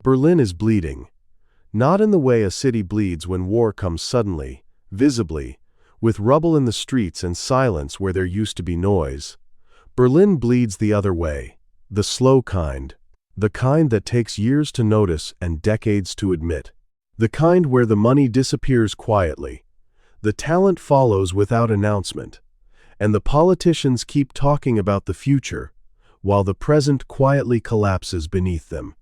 Berlin is bleeding. Not in the way a city bleeds when war comes suddenly, visibly, with rubble in the streets and silence where there used to be noise. Berlin bleeds the other way, the slow kind, the kind that takes years to notice and decades to admit, the kind where the money disappears quietly, the talent follows without announcement, and the politicians keep talking about the future, while the present quietly collapses beneath them.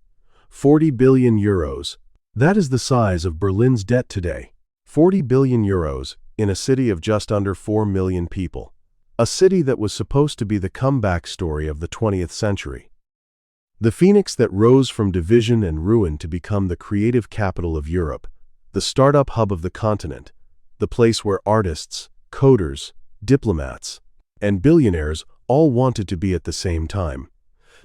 40 billion euros. That is the size of Berlin's debt today. 40 billion euros in a city of just under 4 million people. A city that was supposed to be the comeback story of the 20th century. The phoenix that rose from division and ruin to become the creative capital of Europe, the startup hub of the continent, the place where artists, coders, diplomats, and billionaires all wanted to be at the same time.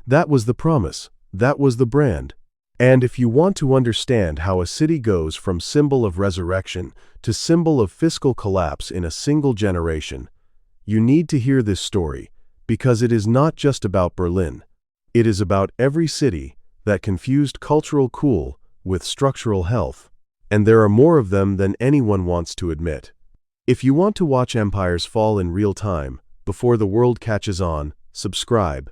That was the promise. That was the brand. And if you want to understand how a city goes from symbol of resurrection to symbol of fiscal collapse in a single generation, you need to hear this story, because it is not just about Berlin. It is about every city that confused cultural cool with structural health. And there are more of them than anyone wants to admit. If you want to watch empires fall in real time, before the world catches on, subscribe.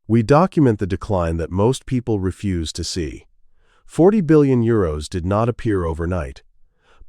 We document the decline that most people refuse to see. 40 billion euros did not appear overnight.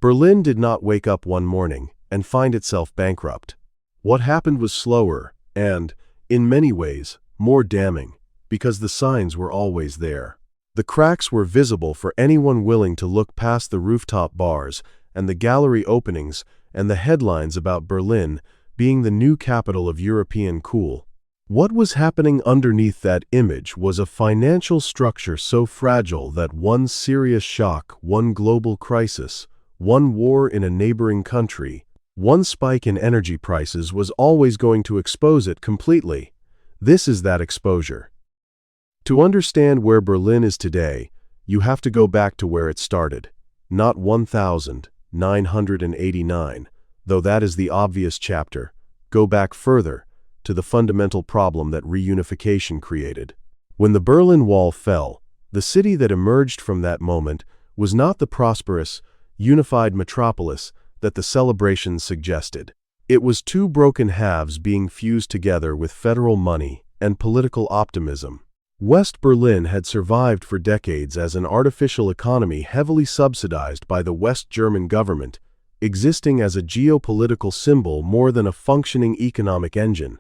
Berlin did not wake up one morning and find itself bankrupt. What happened was slower and, in many ways, more damning, because the signs were always there. The cracks were visible for anyone willing to look past the rooftop bars and the gallery openings and the headlines about Berlin being the new capital of European cool. What was happening underneath that image was a financial structure so fragile that one serious shock, one global crisis, one war in a neighboring country, one spike in energy prices was always going to expose it completely. This is that exposure. To understand where Berlin is today, you have to go back to where it started. Not 1989, though that is the obvious chapter. Go back further, to the fundamental problem that reunification created. When the Berlin Wall fell, the city that emerged from that moment was not the prosperous, unified metropolis that the celebrations suggested. It was two broken halves being fused together with federal money and political optimism. West Berlin had survived for decades as an artificial economy heavily subsidized by the West German government, existing as a geopolitical symbol more than a functioning economic engine.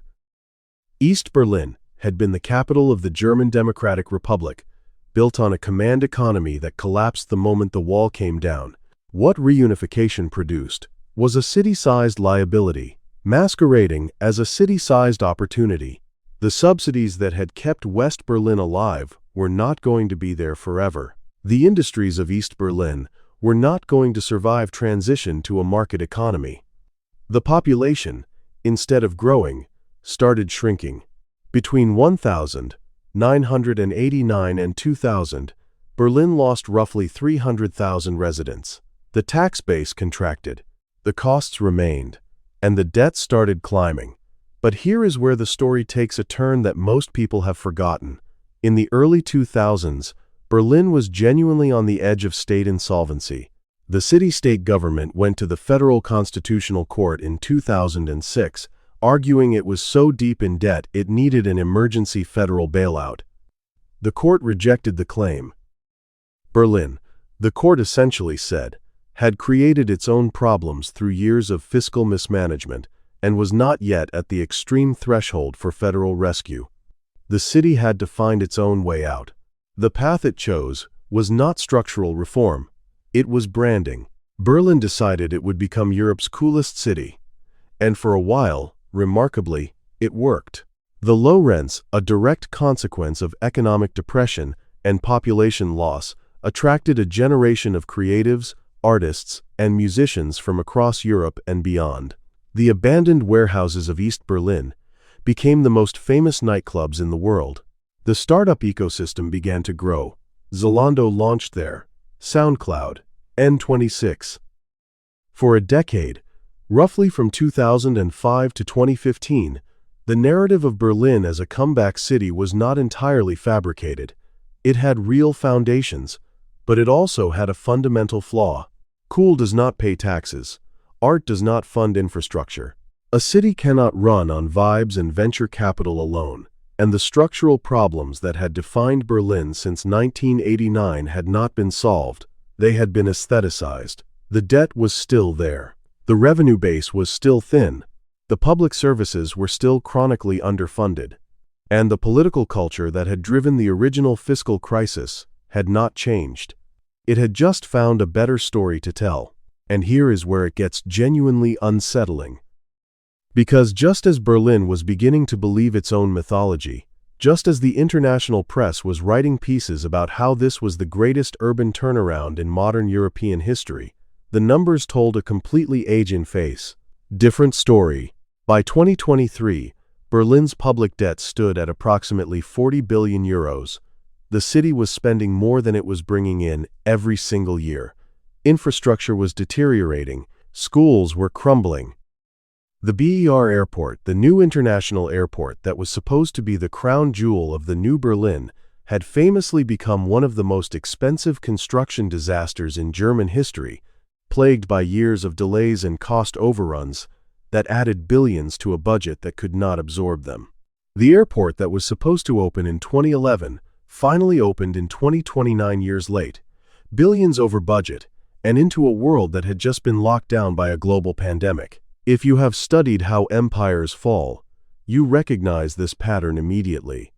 East Berlin had been the capital of the German Democratic Republic, built on a command economy that collapsed the moment the wall came down. What reunification produced was a city-sized liability, masquerading as a city-sized opportunity. The subsidies that had kept West Berlin alive were not going to be there forever. The industries of East Berlin were not going to survive transition to a market economy. The population, instead of growing, started shrinking. Between 1989 and 2000, Berlin lost roughly 300,000 residents. The tax base contracted, the costs remained, and the debt started climbing. But here is where the story takes a turn that most people have forgotten. In the early 2000s, Berlin was genuinely on the edge of state insolvency. The city-state government went to the Federal Constitutional Court in 2006, arguing it was so deep in debt it needed an emergency federal bailout. The court rejected the claim. Berlin, the court essentially said, had created its own problems through years of fiscal mismanagement and was not yet at the extreme threshold for federal rescue. The city had to find its own way out. The path it chose was not structural reform. It was branding. Berlin decided it would become Europe's coolest city. And for a while, remarkably, it worked. The low rents, a direct consequence of economic depression and population loss, attracted a generation of creatives, artists, and musicians from across Europe and beyond. The abandoned warehouses of East Berlin became the most famous nightclubs in the world. The startup ecosystem began to grow. Zalando launched there, SoundCloud, N26. For a decade, roughly from 2005 to 2015, the narrative of Berlin as a comeback city was not entirely fabricated. It had real foundations, but it also had a fundamental flaw. Cool does not pay taxes. Art does not fund infrastructure. A city cannot run on vibes and venture capital alone, and the structural problems that had defined Berlin since 1989 had not been solved. They had been aestheticized. The debt was still there. The revenue base was still thin. The public services were still chronically underfunded. And the political culture that had driven the original fiscal crisis had not changed. It had just found a better story to tell. And here is where it gets genuinely unsettling. Because just as Berlin was beginning to believe its own mythology, just as the international press was writing pieces about how this was the greatest urban turnaround in modern European history, the numbers told a completely age-in-face, different story. By 2023, Berlin's public debt stood at approximately 40 billion euros. The city was spending more than it was bringing in every single year. Infrastructure was deteriorating. Schools were crumbling. The BER airport, the new international airport that was supposed to be the crown jewel of the new Berlin, had famously become one of the most expensive construction disasters in German history, plagued by years of delays and cost overruns that added billions to a budget that could not absorb them. The airport that was supposed to open in 2011 finally opened in 2029 years late, billions over budget, and into a world that had just been locked down by a global pandemic. If you have studied how empires fall, you recognize this pattern immediately.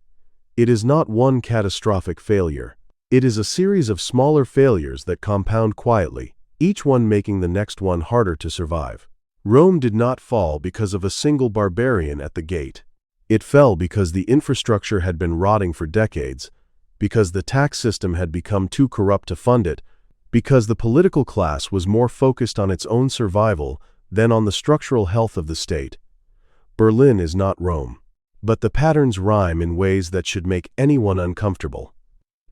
It is not one catastrophic failure. It is a series of smaller failures that compound quietly, each one making the next one harder to survive. Rome did not fall because of a single barbarian at the gate. It fell because the infrastructure had been rotting for decades, because the tax system had become too corrupt to fund it, because the political class was more focused on its own survival than on the structural health of the state. Berlin is not Rome. But the patterns rhyme in ways that should make anyone uncomfortable.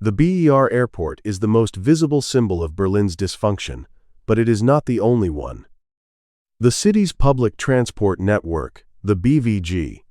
The BER airport is the most visible symbol of Berlin's dysfunction, but it is not the only one. The city's public transport network, the BVG,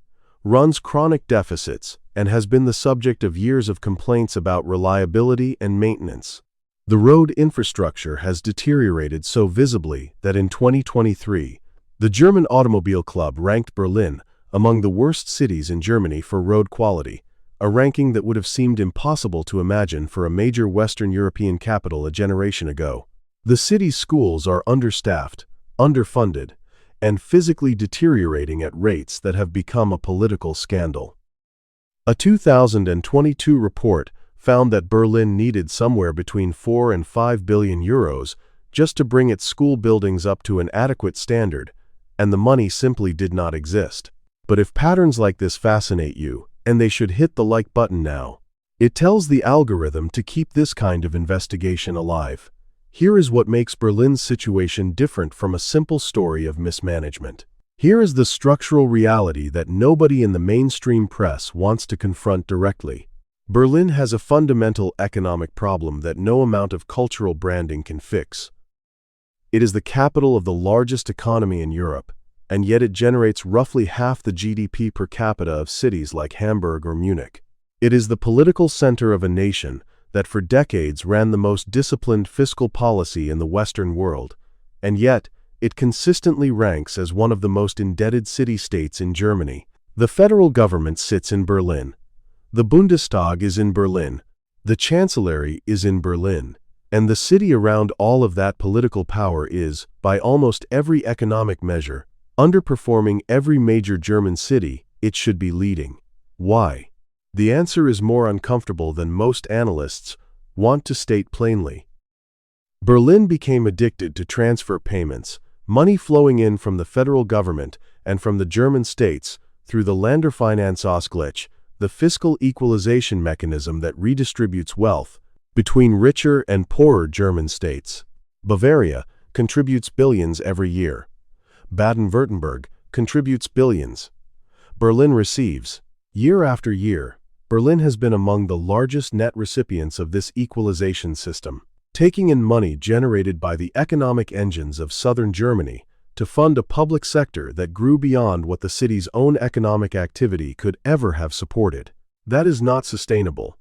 runs chronic deficits and has been the subject of years of complaints about reliability and maintenance. The road infrastructure has deteriorated so visibly that in 2023, the German Automobile Club ranked Berlin among the worst cities in Germany for road quality, a ranking that would have seemed impossible to imagine for a major Western European capital a generation ago. The city's schools are understaffed, underfunded, and physically deteriorating at rates that have become a political scandal. A 2022 report found that Berlin needed somewhere between 4 and 5 billion euros just to bring its school buildings up to an adequate standard, and the money simply did not exist. But if patterns like this fascinate you, and they should hit the like button now, it tells the algorithm to keep this kind of investigation alive. Here is what makes Berlin's situation different from a simple story of mismanagement. Here is the structural reality that nobody in the mainstream press wants to confront directly. Berlin has a fundamental economic problem that no amount of cultural branding can fix. It is the capital of the largest economy in Europe, and yet it generates roughly half the GDP per capita of cities like Hamburg or Munich. It is the political center of a nation that for decades ran the most disciplined fiscal policy in the Western world, and yet it consistently ranks as one of the most indebted city-states in Germany. The federal government sits in Berlin. The Bundestag is in Berlin, the Chancellery is in Berlin, and the city around all of that political power is, by almost every economic measure, underperforming every major German city it should be leading. Why? The answer is more uncomfortable than most analysts want to state plainly. Berlin became addicted to transfer payments, money flowing in from the federal government and from the German states through the Länderfinanzausgleich, the fiscal equalization mechanism that redistributes wealth between richer and poorer German states. Bavaria contributes billions every year. Baden-Württemberg contributes billions. Berlin receives. Year after year, Berlin has been among the largest net recipients of this equalization system, taking in money generated by the economic engines of southern Germany to fund a public sector that grew beyond what the city's own economic activity could ever have supported. That is not sustainable.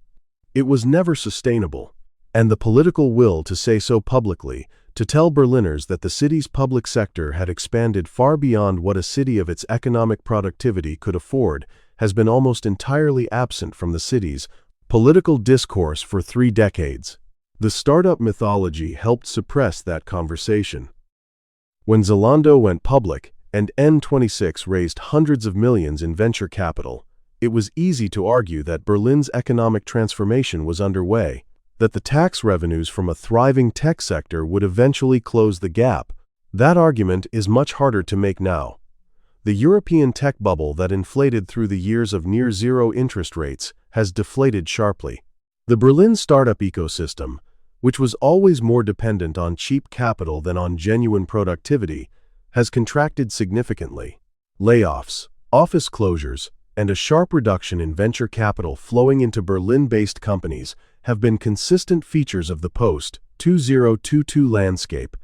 It was never sustainable. And the political will to say so publicly, to tell Berliners that the city's public sector had expanded far beyond what a city of its economic productivity could afford, has been almost entirely absent from the city's political discourse for 3 decades. The startup mythology helped suppress that conversation. When Zalando went public and N26 raised hundreds of millions in venture capital, it was easy to argue that Berlin's economic transformation was underway, that the tax revenues from a thriving tech sector would eventually close the gap. That argument is much harder to make now. The European tech bubble that inflated through the years of near-zero interest rates has deflated sharply. The Berlin startup ecosystem, which was always more dependent on cheap capital than on genuine productivity, has contracted significantly. Layoffs, office closures, and a sharp reduction in venture capital flowing into Berlin-based companies have been consistent features of the post-2022 landscape.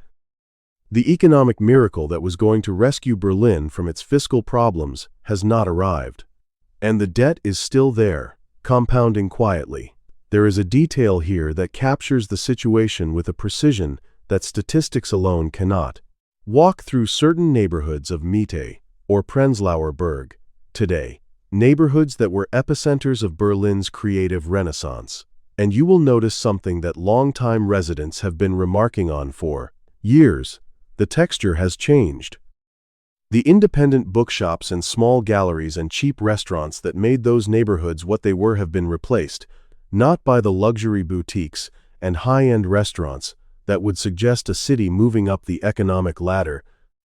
The economic miracle that was going to rescue Berlin from its fiscal problems has not arrived. And the debt is still there, compounding quietly. There is a detail here that captures the situation with a precision that statistics alone cannot. Walk through certain neighborhoods of Mitte or Prenzlauer Berg today, neighborhoods that were epicenters of Berlin's creative renaissance, and you will notice something that longtime residents have been remarking on for years. The texture has changed. The independent bookshops and small galleries and cheap restaurants that made those neighborhoods what they were have been replaced, not by the luxury boutiques and high-end restaurants that would suggest a city moving up the economic ladder,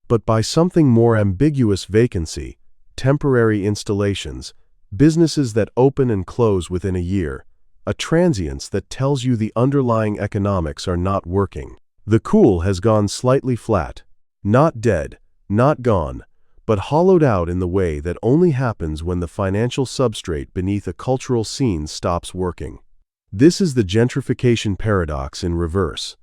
but by something more ambiguous: vacancy, temporary installations, businesses that open and close within a year, a transience that tells you the underlying economics are not working. The cool has gone slightly flat, not dead, not gone, but hollowed out in the way that only happens when the financial substrate beneath a cultural scene stops working. This is the gentrification paradox in reverse.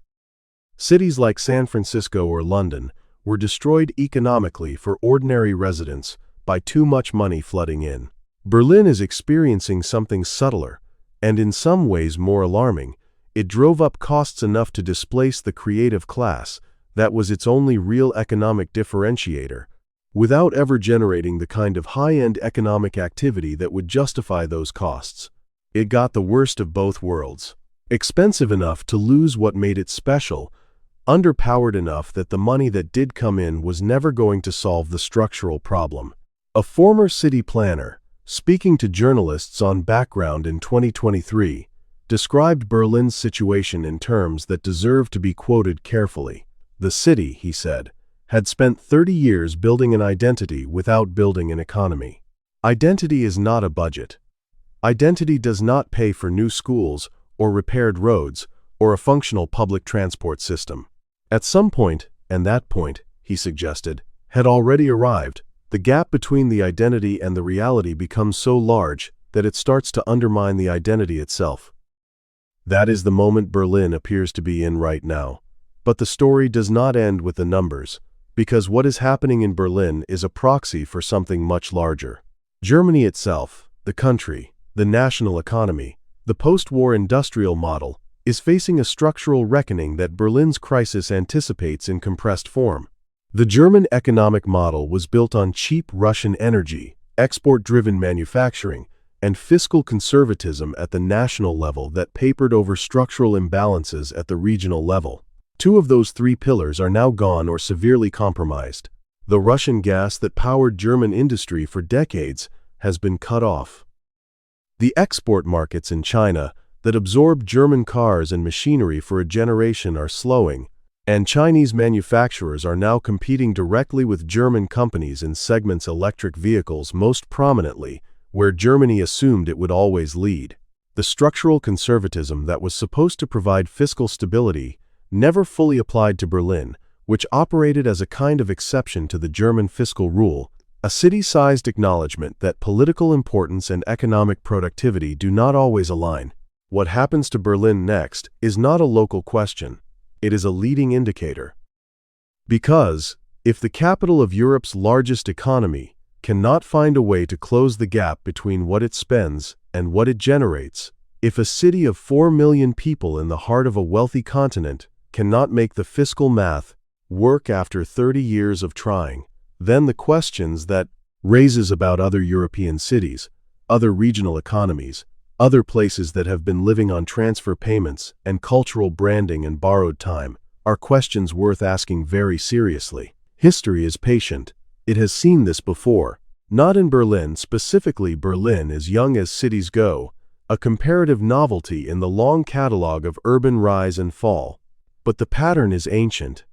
Cities like San Francisco or London were destroyed economically for ordinary residents by too much money flooding in. Berlin is experiencing something subtler, and in some ways more alarming. It drove up costs enough to displace the creative class that was its only real economic differentiator, without ever generating the kind of high-end economic activity that would justify those costs. It got the worst of both worlds. Expensive enough to lose what made it special, underpowered enough that the money that did come in was never going to solve the structural problem. A former city planner, speaking to journalists on Background in 2023, described Berlin's situation in terms that deserve to be quoted carefully. The city, he said, had spent 30 years building an identity without building an economy. Identity is not a budget. Identity does not pay for new schools or repaired roads or a functional public transport system. At some point, and that point, he suggested, had already arrived, the gap between the identity and the reality becomes so large that it starts to undermine the identity itself. That is the moment Berlin appears to be in right now. But the story does not end with the numbers, because what is happening in Berlin is a proxy for something much larger. Germany itself, the country, the national economy, the post-war industrial model, is facing a structural reckoning that Berlin's crisis anticipates in compressed form. The German economic model was built on cheap Russian energy, export-driven manufacturing, and fiscal conservatism at the national level that papered over structural imbalances at the regional level. 2 of those 3 pillars are now gone or severely compromised. The Russian gas that powered German industry for decades has been cut off. The export markets in China that absorbed German cars and machinery for a generation are slowing, and Chinese manufacturers are now competing directly with German companies in segments electric vehicles most prominently, where Germany assumed it would always lead. The structural conservatism that was supposed to provide fiscal stability never fully applied to Berlin, which operated as a kind of exception to the German fiscal rule, a city-sized acknowledgement that political importance and economic productivity do not always align. What happens to Berlin next is not a local question. It is a leading indicator. Because, if the capital of Europe's largest economy cannot find a way to close the gap between what it spends and what it generates, If a city of 4 million people in the heart of a wealthy continent cannot make the fiscal math work after 30 years of trying, then the questions that raises about other European cities, other regional economies, other places that have been living on transfer payments and cultural branding and borrowed time, are questions worth asking very seriously. History is patient. It has seen this before. Not in Berlin, specifically Berlin as young as cities go, a comparative novelty in the long catalogue of urban rise and fall. But the pattern is ancient.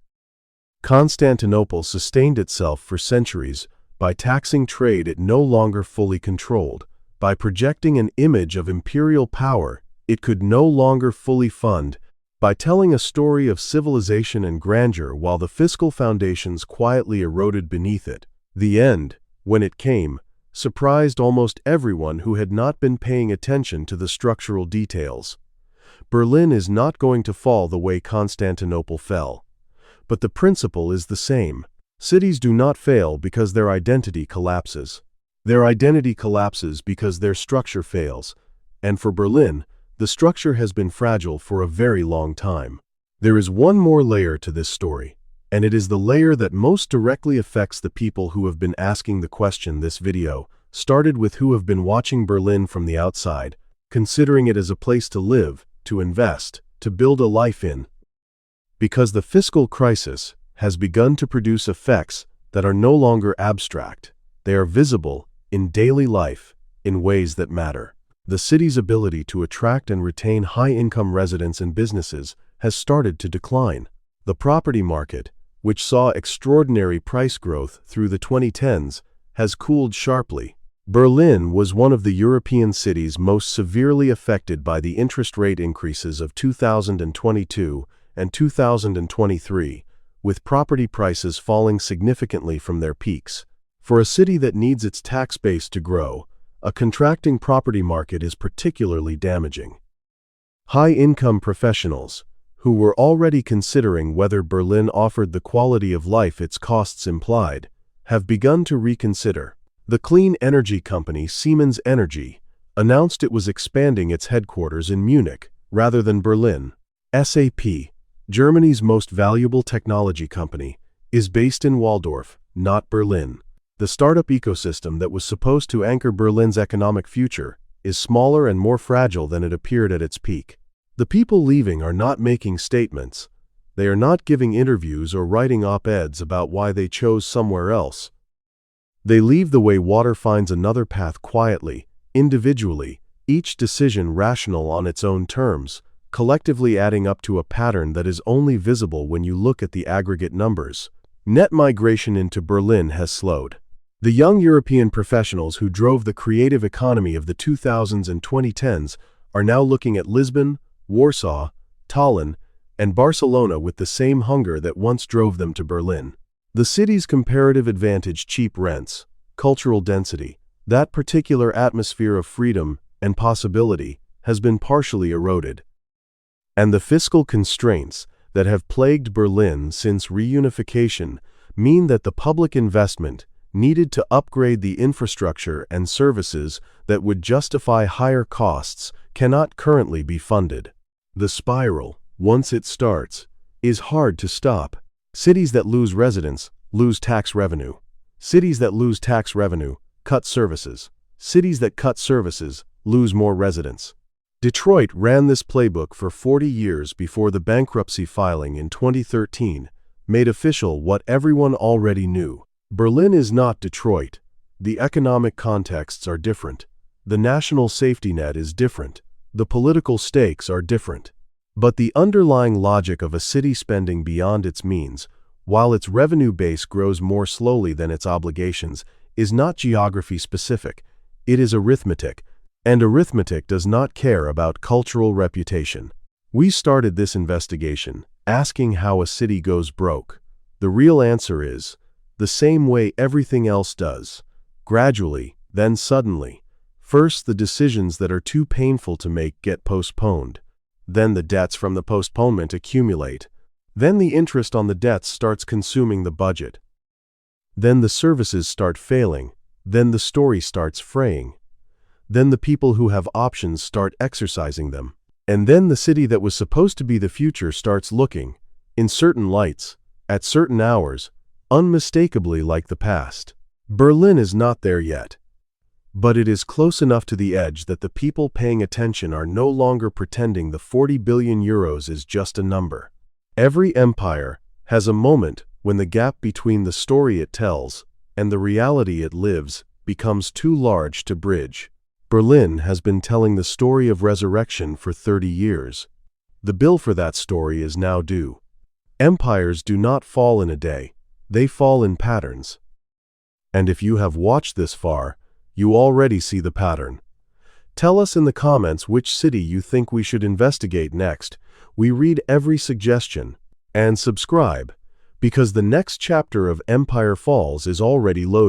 Constantinople sustained itself for centuries by taxing trade it no longer fully controlled, by projecting an image of imperial power it could no longer fully fund, by telling a story of civilization and grandeur while the fiscal foundations quietly eroded beneath it. The end, when it came, surprised almost everyone who had not been paying attention to the structural details. Berlin is not going to fall the way Constantinople fell. But the principle is the same. Cities do not fail because their identity collapses. Their identity collapses because their structure fails. And for Berlin, the structure has been fragile for a very long time. There is one more layer to this story, and it is the layer that most directly affects the people who have been asking the question. This video started with who have been watching Berlin from the outside, considering it as a place to live, to invest, to build a life in. Because the fiscal crisis has begun to produce effects that are no longer abstract. They are visible in daily life in ways that matter. The city's ability to attract and retain high-income residents and businesses has started to decline. The property market, which saw extraordinary price growth through the 2010s, has cooled sharply. Berlin was one of the European cities most severely affected by the interest rate increases of 2022 and 2023, with property prices falling significantly from their peaks. For a city that needs its tax base to grow, a contracting property market is particularly damaging. High-income professionals, who were already considering whether Berlin offered the quality of life its costs implied, have begun to reconsider. The clean energy company Siemens Energy announced it was expanding its headquarters in Munich rather than Berlin. SAP, Germany's most valuable technology company, is based in Waldorf, not Berlin. The startup ecosystem that was supposed to anchor Berlin's economic future is smaller and more fragile than it appeared at its peak. The people leaving are not making statements. They are not giving interviews or writing op-eds about why they chose somewhere else. They leave the way water finds another path quietly, individually, each decision rational on its own terms, collectively adding up to a pattern that is only visible when you look at the aggregate numbers. Net migration into Berlin has slowed. The young European professionals who drove the creative economy of the 2000s and 2010s are now looking at Lisbon, Warsaw, Tallinn, and Barcelona with the same hunger that once drove them to Berlin. The city's comparative advantage, cheap rents, cultural density, that particular atmosphere of freedom and possibility, has been partially eroded. And the fiscal constraints that have plagued Berlin since reunification mean that the public investment needed to upgrade the infrastructure and services that would justify higher costs cannot currently be funded. The spiral, once it starts, is hard to stop. Cities that lose residents lose tax revenue. Cities that lose tax revenue cut services. Cities that cut services lose more residents. Detroit ran this playbook for 40 years before the bankruptcy filing in 2013 made official what everyone already knew. Berlin is not Detroit. The economic contexts are different. The national safety net is different. The political stakes are different. But the underlying logic of a city spending beyond its means, while its revenue base grows more slowly than its obligations, is not geography-specific. It is arithmetic, and arithmetic does not care about cultural reputation. We started this investigation asking how a city goes broke. The real answer is the same way everything else does. Gradually, then suddenly. First, the decisions that are too painful to make get postponed. Then the debts from the postponement accumulate. Then the interest on the debts starts consuming the budget. Then the services start failing. Then the story starts fraying. Then the people who have options start exercising them. And then the city that was supposed to be the future starts looking, in certain lights, at certain hours, unmistakably like the past. Berlin is not there yet. But it is close enough to the edge that the people paying attention are no longer pretending the 40 billion euros is just a number. Every empire has a moment when the gap between the story it tells and the reality it lives becomes too large to bridge. Berlin has been telling the story of resurrection for 30 years. The bill for that story is now due. Empires do not fall in a day, they fall in patterns. And if you have watched this far, you already see the pattern. Tell us in the comments which city you think we should investigate next. We read every suggestion. And subscribe, because the next chapter of Empire Falls is already loaded.